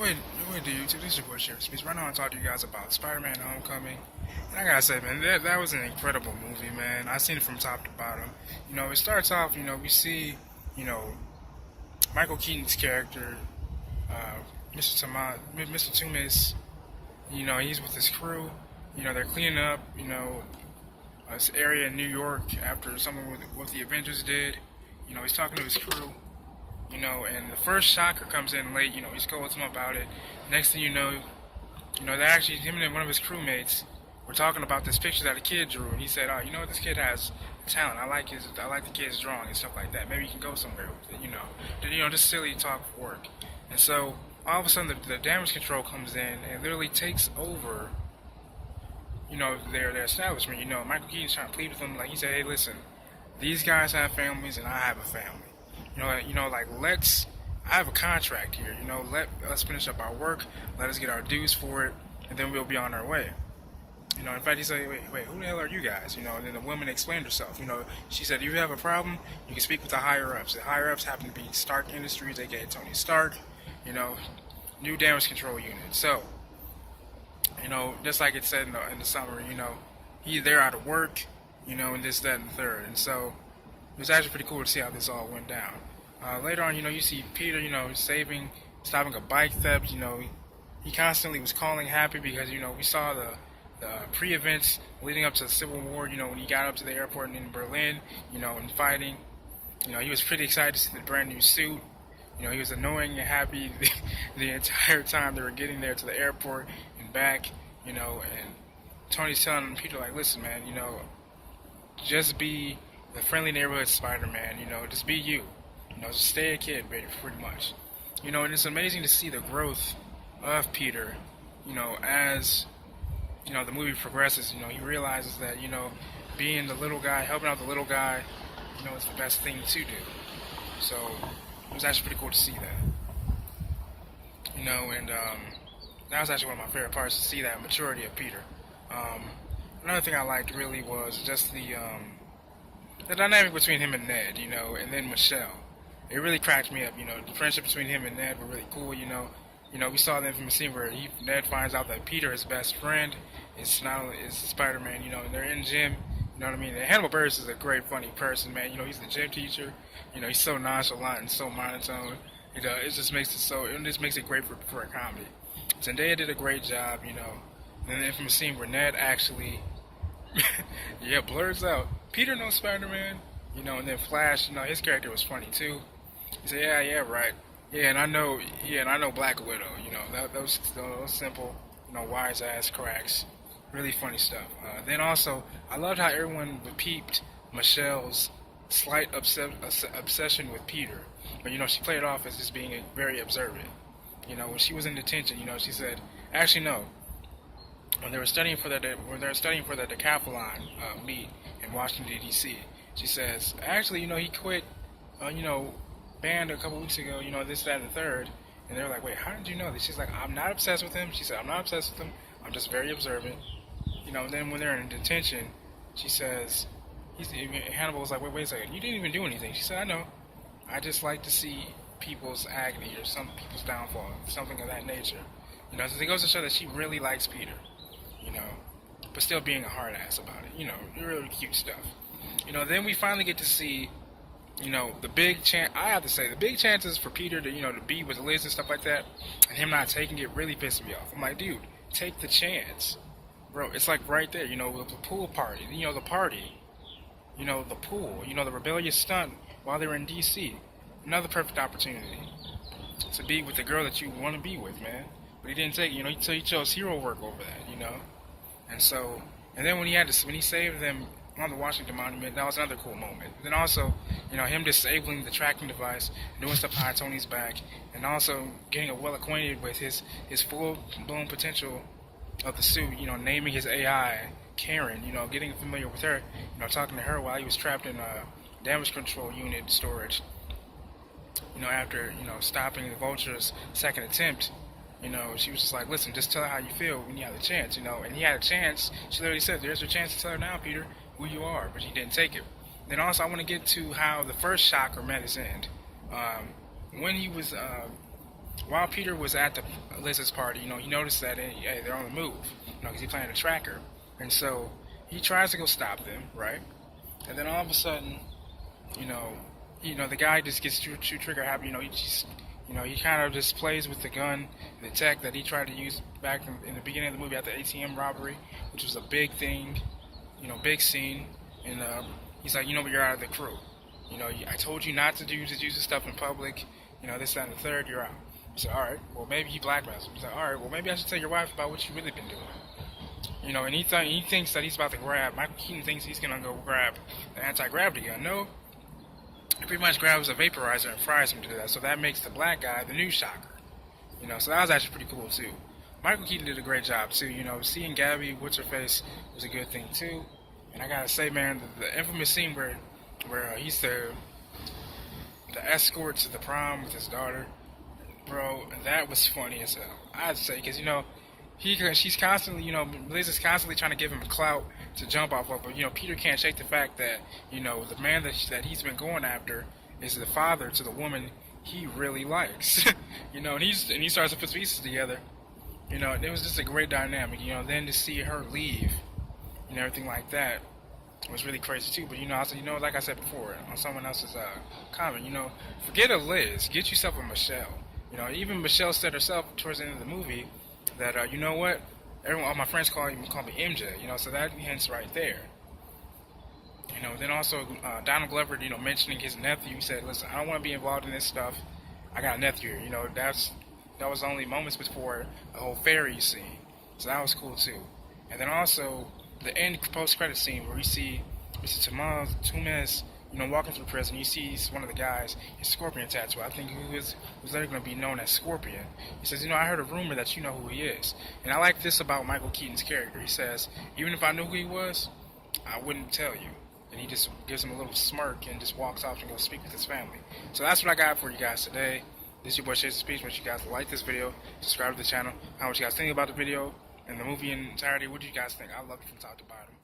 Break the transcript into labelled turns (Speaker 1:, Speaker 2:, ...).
Speaker 1: Wait, wait, dude. This is your boy Sheriff Speaks. Right now, I'm talking to you guys about Spider-Man: Homecoming. And I gotta say, man, that was an incredible movie, man. I seen it from top to bottom. It starts off. We see, you know, Michael Keaton's character, Mr. Mr. Toomis. He's with his crew. They're cleaning up. This area in New York after something with what the Avengers did. He's talking to his crew. And the first shocker comes in late. He scolds him about it. Next thing that actually him and one of his crewmates were talking about this picture that a kid drew, and he said, "Oh, this kid has talent. I like the kid's drawing and stuff like that. Maybe you can go somewhere with it." Just silly talk for work. And so all of a sudden, the damage control comes in and literally takes over. Their establishment. Michael Keaton's trying to plead with them, like he said, "Hey, listen, these guys have families and I have a family. I have a contract here. Let us finish up our work, let us get our dues for it, and then we'll be on our way." In fact, he said, wait, who the hell are you guys? And then the woman explained herself. She said, "If you have a problem, you can speak with the higher-ups. The higher-ups happen to be Stark Industries, aka Tony Stark, new damage control unit. So, just like it said in the summary, they're out of work, and this, that, and the third. And so, it was actually pretty cool to see how this all went down. Later on, you see Peter, stopping a bike theft. He constantly was calling Happy because, we saw the pre-events leading up to the Civil War, when he got up to the airport in Berlin, and fighting. He was pretty excited to see the brand new suit. He was annoying and happy the entire time they were getting there to the airport and back, and Tony's telling Peter, like, "Listen, man, just be the friendly neighborhood Spider-Man, just be you. Just stay a kid, pretty much." And it's amazing to see the growth of Peter, as, the movie progresses. He realizes that, being the little guy, helping out the little guy, is the best thing to do. So, it was actually pretty cool to see that. And that was actually one of my favorite parts, to see that maturity of Peter. Another thing I liked really was just the dynamic between him and Ned, and then Michelle. It really cracked me up, the friendship between him and Ned were really cool, we saw the infamous scene where Ned finds out that Peter, his best friend, is Spider-Man, and they're in gym, you know what I mean? And Hannibal Buress is a great, funny person, man. He's the gym teacher, he's so nonchalant and so monotone, it just makes it great for a comedy. Zendaya did a great job, and then the infamous scene where Ned actually, blurs out, "Peter knows Spider-Man," and then Flash, his character was funny too. He said, "Yeah, right. Yeah, and I know Black Widow, those simple, wise ass cracks. Really funny stuff." Then also, I loved how everyone peeped Michelle's slight obsession with Peter. But, she played it off as just being very observant. When she was in detention, she said, actually, no. When they were studying for the decathlon meet in Washington, D.C., she says, actually, he quit, band a couple weeks ago, this, that, and the third. And they're like, "Wait, how did you know this?" She's like, "I'm not obsessed with him." She said, "I'm not obsessed with him. I'm just very observant." And then when they're in detention, she says, Hannibal was like, wait a second, "You didn't even do anything." She said, "I know. I just like to see people's agony or some people's downfall, something of that nature." So it goes to show that she really likes Peter, but still being a hard ass about it, really cute stuff. Then we finally get to see, the big chance. I have to say, the big chances for Peter to, to be with Liz and stuff like that, and him not taking it really pissed me off. I'm like, dude, take the chance. Bro, it's like right there, the pool party, the party, the pool, the rebellious stunt while they were in D.C. Another perfect opportunity to be with the girl that you want to be with, man. But he didn't take it, he chose hero work over that, And then when he saved them on the Washington Monument, that was another cool moment. Then also, him disabling the tracking device, doing stuff behind Tony's back, and also getting well acquainted with his full-blown potential of the suit, naming his AI Karen, getting familiar with her, talking to her while he was trapped in a damage control unit storage, after, stopping the Vulture's second attempt. She was just like, "Listen, just tell her how you feel when you have the chance, and he had a chance. She literally said, "There's your chance to tell her now, Peter, who you are," but he didn't take it. Then also, I want to get to how the first shocker met his end. When he was while Peter was at Liz's party, he noticed that hey, they're on the move, because he's playing a tracker, and so he tries to go stop them, right? And then all of a sudden, the guy just gets too trigger happy. He kind of just plays with the gun, the tech that he tried to use back in the beginning of the movie at the ATM robbery, which was a big thing, big scene. And he's like, but you're out of the crew. I told you not to use this stuff in public. This, that, and the third. You're out. He said, all right. Well, maybe he blackmails him. He's like, all right. Well, maybe I should tell your wife about what you really been doing. And he thinks that he's about to grab. Michael Keaton thinks he's gonna go grab the anti-gravity gun. No. He pretty much grabs a vaporizer and fries him to that. So that makes the black guy the new shocker. So that was actually pretty cool too. Michael Keaton did a great job too. Seeing Gabby, what's her face, was a good thing too. And I gotta say, man, the infamous scene where he's the escort to the prom with his daughter, bro, that was funny as hell. I'd say, because she's constantly, Liz is constantly trying to give him clout to jump off of, but Peter can't shake the fact that the man that he's been going after is the father to the woman he really likes, and he starts to put pieces together, and it was just a great dynamic, then to see her leave and everything like that was really crazy too. But also, like I said before on someone else's comment, forget a Liz, get yourself a Michelle. Even Michelle said herself towards the end of the movie that what, all my friends call me MJ, so that hints right there. Then also Donald Glover, mentioning his nephew, he said, listen, I don't want to be involved in this stuff. I got a nephew here. That was only moments before the whole ferry scene, so that was cool too. And then also the end post-credit scene where we see Mr. Tumes, walking through prison. You see one of the guys, his Scorpion tattoo. I think he was later going to be known as Scorpion. He says, I heard a rumor that you know who he is. And I like this about Michael Keaton's character. He says, even if I knew who he was, I wouldn't tell you. And he just gives him a little smirk and just walks off and goes speak with his family. So that's what I got for you guys today. This is your boy Chase the Speech. Make sure you guys like this video, subscribe to the channel. How much you guys think about the video and the movie in entirety? What do you guys think? I love it from top to bottom.